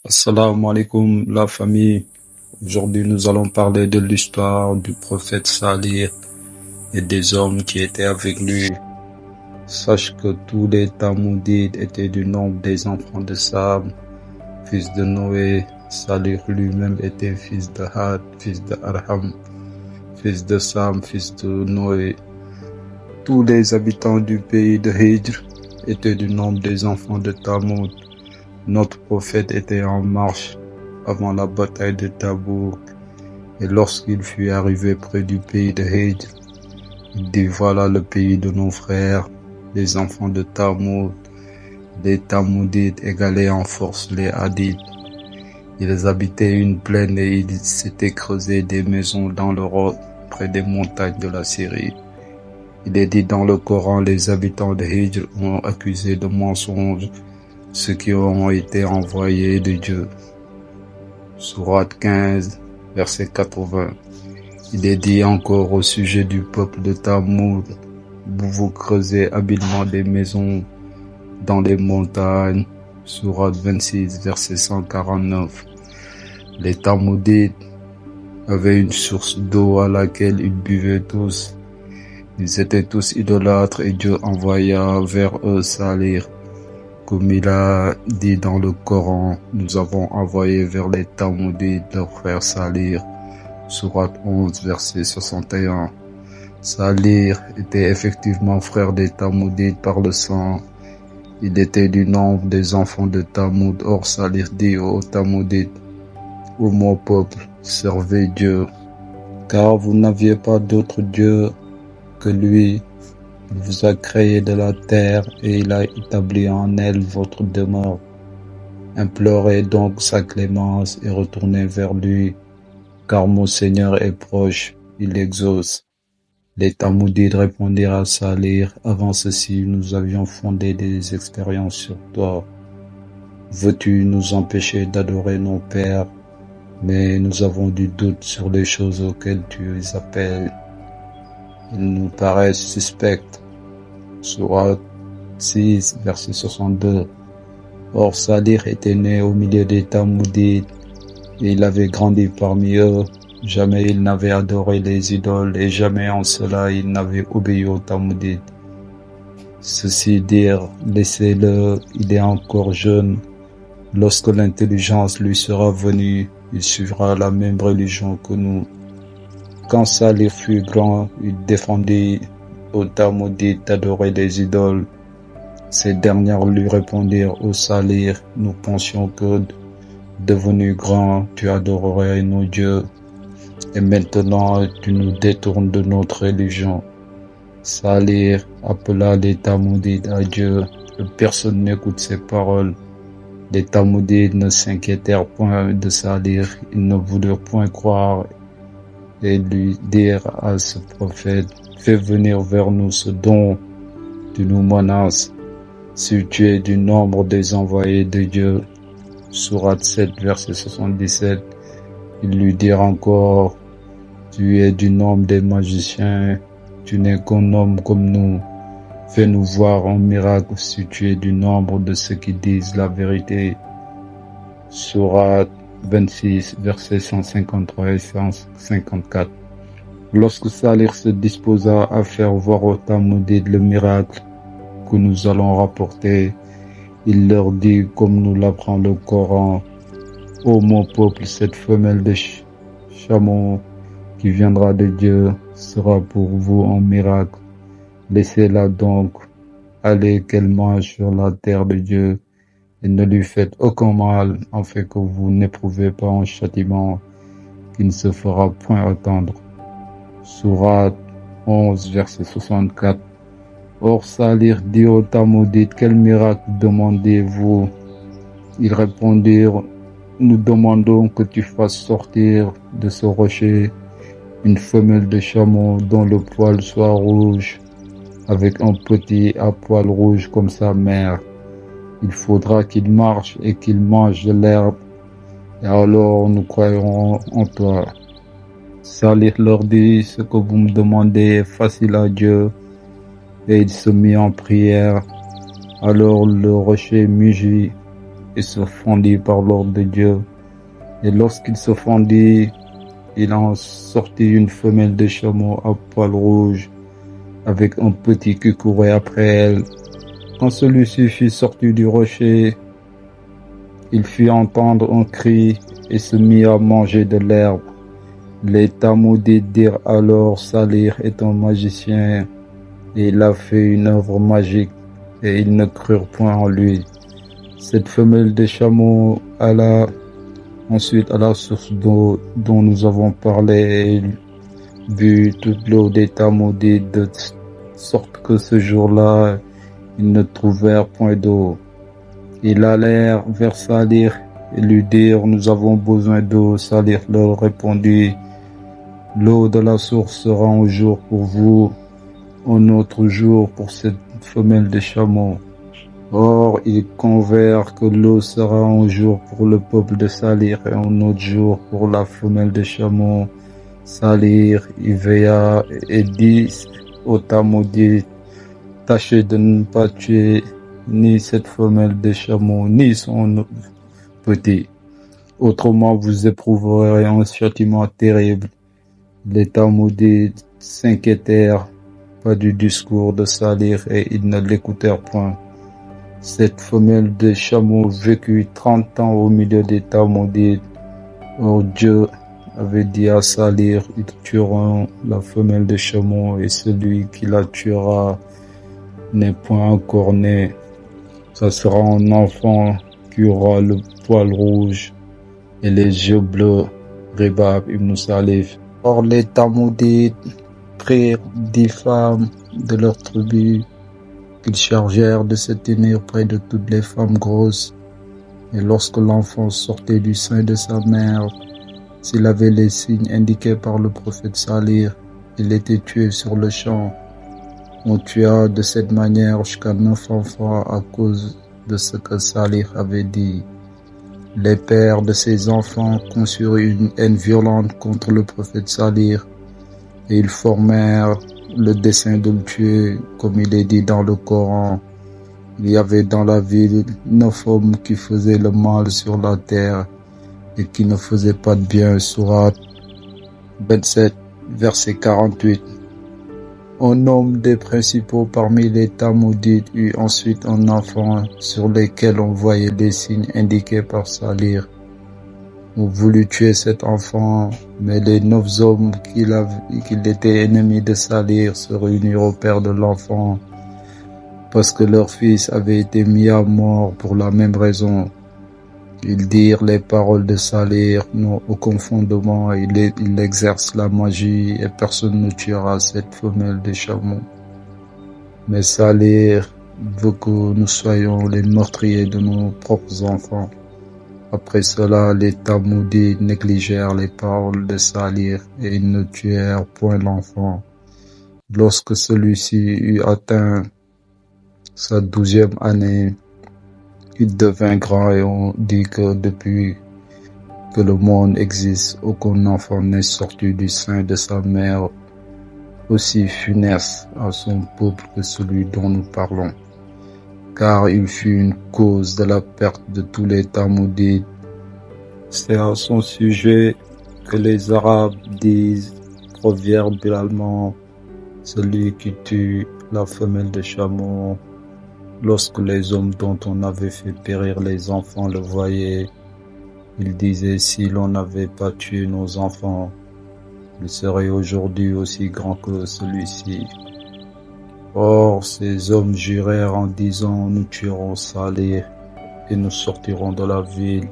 Assalamu alaikum, la famille. Aujourd'hui, nous allons parler de l'histoire du prophète Salih et des hommes qui étaient avec lui. Sache que tous les Tamoudides étaient du nombre des enfants de Sam, fils de Noé. Salih lui-même était fils de Had, fils de Arham, fils de Sam, fils de Noé. Tous les habitants du pays de Hijr étaient du nombre des enfants de Tamoud. Notre prophète était en marche avant la bataille de Tabouk, et lorsqu'il fut arrivé près du pays de Hijr, il dit: voilà le pays de nos frères, les enfants de Tamoud. Les Tamoudides égalaient en force les Hadites. Ils habitaient une plaine et ils s'étaient creusés des maisons dans le Rhodes, près des montagnes de la Syrie. Il est dit dans le Coran: les habitants de Hijr ont accusé de mensonge ceux qui ont été envoyés de Dieu. Sourate 15, verset 80. Il est dit encore au sujet du peuple de Tamoud: vous vous creusez habilement des maisons dans les montagnes. Sourate 26, verset 149. Les Tamoudides avaient une source d'eau à laquelle ils buvaient tous. Ils étaient tous idolâtres et Dieu envoya vers eux Salih. Comme il a dit dans le Coran: nous avons envoyé vers les Tamoudides leur frère Salih. Sourate 11, verset 61. Salih était effectivement frère des Tamoudides par le sang. Il était du nombre des enfants de Tamoud. Or Salih dit aux Tamoudides: ô mon peuple, servez Dieu, car vous n'aviez pas d'autre Dieu que lui. Il vous a créé de la terre et il a établi en elle votre demeure. Implorez donc sa clémence et retournez vers lui, car mon Seigneur est proche, il exauce. Les Tamoudides répondirent à Salih: avant ceci, nous avions fondé des expériences sur toi. Veux-tu nous empêcher d'adorer nos pères? Mais nous avons du doute sur les choses auxquelles tu les appelles. Ils nous paraissent suspects. Sourate 6, verset 62. Or Salih était né au milieu des Tamoudides, et il avait grandi parmi eux. Jamais il n'avait adoré les idoles, et jamais en cela il n'avait obéi aux Tamoudides. Ceux-ci dirent: laissez-le, il est encore jeune. Lorsque l'intelligence lui sera venue, il suivra la même religion que nous. Quand Salih fut grand, il défendit aux Tamoudides d'adorer les idoles. Ces dernières lui répondirent: ô Salih, nous pensions que, devenu grand, tu adorerais nos dieux, et maintenant tu nous détournes de notre religion. Salih appela les Tamoudides à Dieu, et personne n'écoute ses paroles. Les Tamoudides ne s'inquiétèrent point de Salih, ils ne voulurent point croire, et lui dirent à ce prophète: fais venir vers nous ce dont tu nous menaces, si tu es du nombre des envoyés de Dieu. Sourate 7, verset 77. Ils lui dirent encore: tu es du nombre des magiciens, tu n'es qu'un homme comme nous. Fais-nous voir un miracle si tu es du nombre de ceux qui disent la vérité. Sourate 26, versets 153 et 154. Lorsque Salih se disposa à faire voir aux Tamoudides le miracle que nous allons rapporter, il leur dit, comme nous l'apprend le Coran: ô mon peuple, cette femelle de chameau qui viendra de Dieu sera pour vous un miracle. Laissez-la donc aller, qu'elle mange sur la terre de Dieu, et ne lui faites aucun mal, afin que vous n'éprouvez pas un châtiment qui ne se fera point attendre. Sourate 11, verset 64. Or Salih dit aux Tamoudides: quel miracle demandez-vous? Ils répondirent: nous demandons que tu fasses sortir de ce rocher une femelle de chameau dont le poil soit rouge, avec un petit à poil rouge comme sa mère. Il faudra qu'il marche et qu'il mange de l'herbe, et alors nous croirons en toi. Salih leur dit: ce que vous me demandez est facile à Dieu. Et il se mit en prière. Alors le rocher mugit, et se fendit par l'ordre de Dieu. Et lorsqu'il se fendit, il en sortit une femelle de chameau à poil rouge, avec un petit qui courait après elle. Quand celui-ci fut sorti du rocher, il fit entendre un cri et se mit à manger de l'herbe. Les Tamoudites dirent alors: Salir est un magicien et il a fait une œuvre magique, et ils ne crurent point en lui. Cette femelle de chameau alla ensuite à la source d'eau dont nous avons parlé et but toute l'eau des Tamoudites, de sorte que ce jour-là, ils ne trouvèrent point d'eau. Ils allèrent vers Salir et lui dirent: Nous avons besoin d'eau. Salir leur répondit: L'eau de la source sera un jour pour vous, un autre jour pour cette femelle de chameau. Or, ils convinrent que l'eau sera un jour pour le peuple de Salir et un autre jour pour la femelle de chameau. Salir y veilla et dit aux Tamoudites: Tâchez de ne pas tuer ni cette femelle de chameau, ni son petit. Autrement, vous éprouverez un châtiment terrible. Les Tamoudites s'inquiétèrent pas du discours de Salir et ils ne l'écoutèrent point. Cette femelle de chameau vécut 30 ans au milieu des Tamoudites. Or Dieu avait dit à Salir: Ils tueront la femelle de chameau et celui qui la tuera n'est point encore né. Ça sera un enfant qui aura le poil rouge et les yeux bleus. Ribab ibn Salif. Or les Tamoudites prirent 10 femmes de leur tribu qu'ils chargèrent de se tenir près de toutes les femmes grosses. Et lorsque l'enfant sortait du sein de sa mère, s'il avait les signes indiqués par le prophète Salir, il était tué sur le champ. On tua de cette manière jusqu'à 9 enfants à cause de ce que Salir avait dit. Les pères de ces enfants conçurent une haine violente contre le prophète Salir et ils formèrent le dessein de le tuer, comme il est dit dans le Coran. Il y avait dans la ville 9 hommes qui faisaient le mal sur la terre et qui ne faisaient pas de bien. Sourate 27, verset 48. Un homme des principaux parmi les Tamoudites eut ensuite un enfant sur lequel on voyait les signes indiqués par Salir. On voulut tuer cet enfant, mais les 9 hommes qui étaient ennemis de Salir se réunirent au père de l'enfant, parce que leur fils avait été mis à mort pour la même raison. Ils dirent: les paroles de Salir n'ont aucun fondement, il exerce la magie et personne ne tuera cette femelle de chameau. Mais Salir veut que nous soyons les meurtriers de nos propres enfants. Après cela, les Tamoudites négligèrent les paroles de Salir et ils ne tuèrent point l'enfant. Lorsque celui-ci eut atteint sa 12e année, il devint grand et on dit que depuis que le monde existe, aucun enfant n'est sorti du sein de sa mère aussi funeste à son peuple que celui dont nous parlons. Car il fut une cause de la perte de tous les Tamoudites. C'est à son sujet que les Arabes disent proverbialement: celui qui tue la femelle de chameau. Lorsque les hommes dont on avait fait périr les enfants le voyaient, ils disaient: si l'on n'avait pas tué nos enfants, ils seraient aujourd'hui aussi grands que celui-ci. Or, ces hommes jurèrent en disant: nous tuerons Salir et nous sortirons de la ville.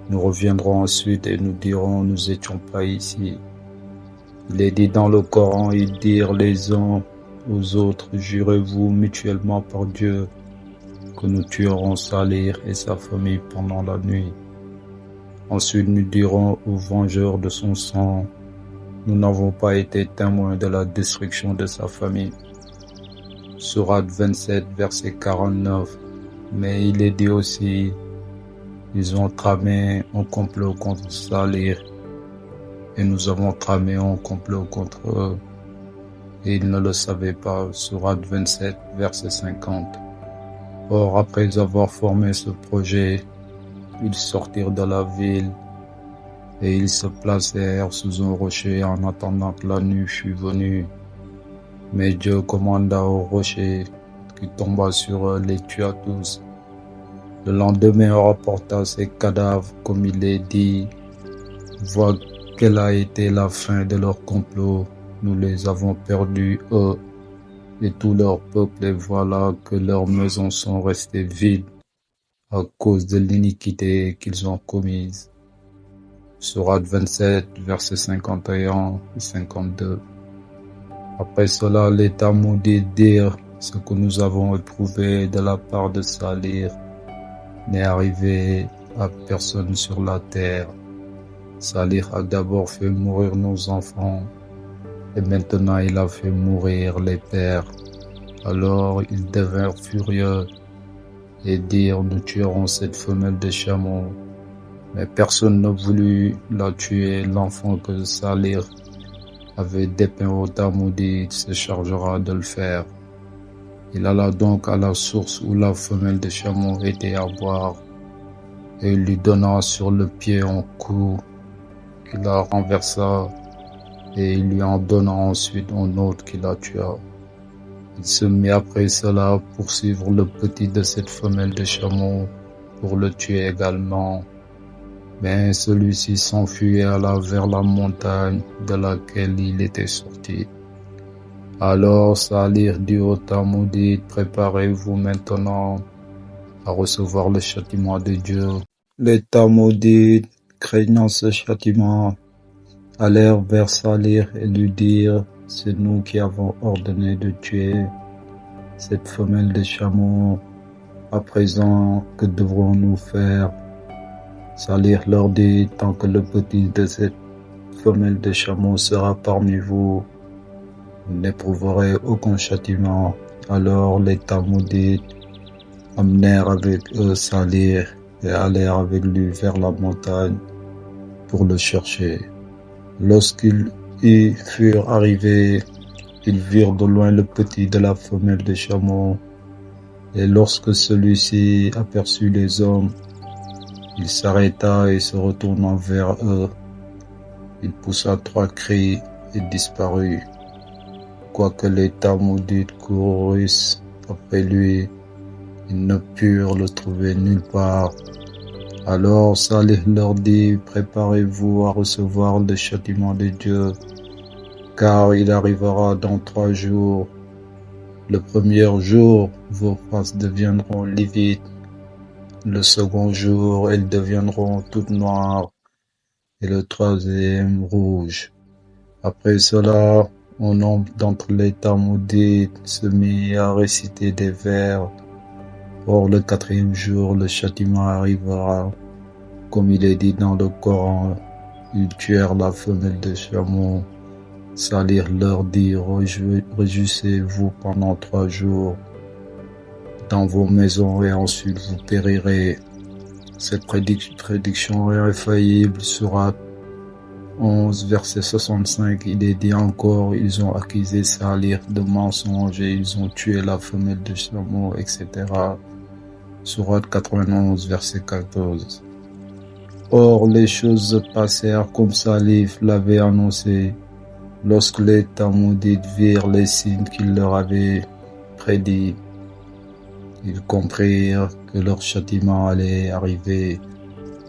Nous reviendrons ensuite et nous dirons: nous étions pas ici. Il est dit dans le Coran, ils dirent les uns aux autres: jurez-vous mutuellement par Dieu que nous tuerons Salir et sa famille pendant la nuit. Ensuite nous dirons aux vengeurs de son sang: nous n'avons pas été témoins de la destruction de sa famille. Sourate 27, verset 49. Mais il est dit aussi: ils ont tramé un complot contre Salir et nous avons tramé un complot contre eux. Et ils ne le savaient pas. Sourate 27, verset 50. Or, après avoir formé ce projet, ils sortirent de la ville et ils se placèrent sous un rocher en attendant que la nuit fût venue. Mais Dieu commanda au rocher qui tomba sur eux, les tua tous. Le lendemain, on rapporta ces cadavres, comme il est dit. Vois quelle a été la fin de leur complot. Nous les avons perdus, eux et tout leur peuple, et voilà que leurs maisons sont restées vides à cause de l'iniquité qu'ils ont commise. Sourate 27, versets 51 et 52. Après cela, les Talmudites dirent: ce que nous avons éprouvé de la part de Salih n'est arrivé à personne sur la terre. Salih a d'abord fait mourir nos enfants, et maintenant il a fait mourir les pères. Alors ils devinrent furieux et dirent: nous tuerons cette femelle de chameau. Mais personne ne voulut la tuer. L'enfant que Salih avait dépeint au Talmudite se chargera de le faire. Il alla donc à la source où la femelle de chameau était à boire, et il lui donna sur le pied un coup qui la renversa, et il lui en donna ensuite un autre qui la tua. Il se mit après cela à poursuivre le petit de cette femelle de chameau pour le tuer également. Mais celui-ci s'enfuit et alla vers la montagne de laquelle il était sorti. Alors Salih dit au Talmudite: préparez-vous maintenant à recevoir le châtiment de Dieu. Les Talmudites, craignant ce châtiment, allèrent vers Salih et lui dirent: c'est nous qui avons ordonné de tuer cette femelle de chameau. À présent, que devrons-nous faire? Salih leur dit: tant que le petit de cette femelle de chameau sera parmi vous, vous n'éprouverez aucun châtiment. Alors les Talmudites amenèrent avec eux Salih et allèrent avec lui vers la montagne pour le chercher. Lorsqu'ils y furent arrivés, ils virent de loin le petit de la femelle de chameau, et lorsque celui-ci aperçut les hommes, il s'arrêta et se retournant vers eux, il poussa 3 cris et disparut. Quoique les Talmudites courussent après lui, ils ne purent le trouver nulle part. Alors Salih leur dit: préparez-vous à recevoir le châtiment de Dieu, car il arrivera dans 3 jours. Le premier jour, vos faces deviendront livides. Le second jour, elles deviendront toutes noires. Et le troisième, rouges. Après cela, un nombre d'entre les Talmudites se mit à réciter des vers. Or, le 4e jour, le châtiment arrivera. Comme il est dit dans le Coran, ils tuèrent la femelle de chameau. Salih leur dit: réjouissez-vous pendant 3 jours dans vos maisons et ensuite vous périrez. Cette prédiction est infaillible. Sourate 11, verset 65, il est dit encore: ils ont accusé Salih de mensonge et ils ont tué la femelle de chameau, etc. Sourate 91, verset 14. Or, les choses se passèrent comme Salih l'avait annoncé. Lorsque les Talmudites virent les signes qu'il leur avait prédits, ils comprirent que leur châtiment allait arriver,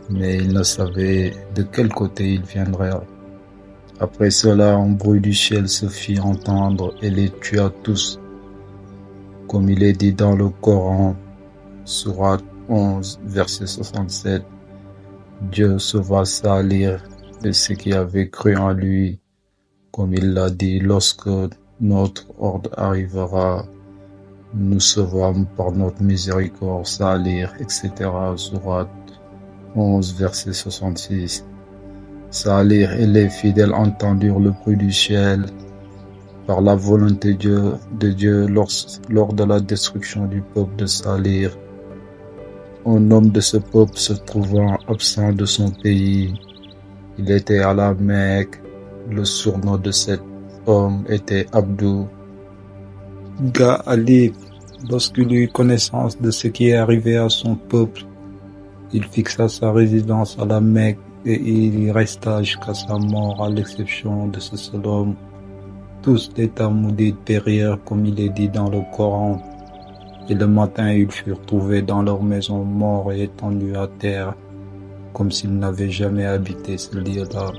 mais ils ne savaient de quel côté il viendrait. Après cela, un bruit du ciel se fit entendre et les tua tous, comme il est dit dans le Coran, Sourate 11, verset 67. Dieu sauva Salih et ceux qui avaient cru en lui, comme il l'a dit: lorsque notre ordre arrivera, nous sauvâmes par notre miséricorde Salih, etc. Sourate 11, verset 66. Salih et les fidèles entendirent le bruit du ciel par la volonté de Dieu lors de la destruction du peuple de Salih. Un homme de ce peuple se trouvant absent de son pays, il était à la Mecque. Le surnom de cet homme était Abdou Ghalib. Lorsqu'il eut connaissance de ce qui est arrivé à son peuple, Il fixa sa résidence à la Mecque et il y resta jusqu'à sa mort, à l'exception de ce seul homme. Tous les Talmudites périrent comme il est dit dans le Coran. Et le matin, ils furent trouvés dans leur maison morts et étendus à terre, comme s'ils n'avaient jamais habité ce lieu-là.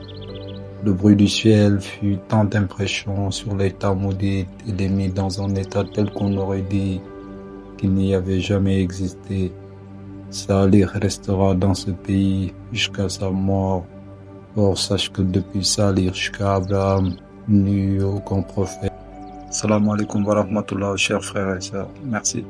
Le bruit du ciel fut tant d'impression sur les Talmudites et les mit dans un état tel qu'on aurait dit qu'il n'y avait jamais existé. Salih restera dans ce pays jusqu'à sa mort. Or, sache que depuis Salih jusqu'à Abraham, il n'y eut aucun prophète. Salam alaikum wa rahmatullah, chers frères et sœurs. Merci.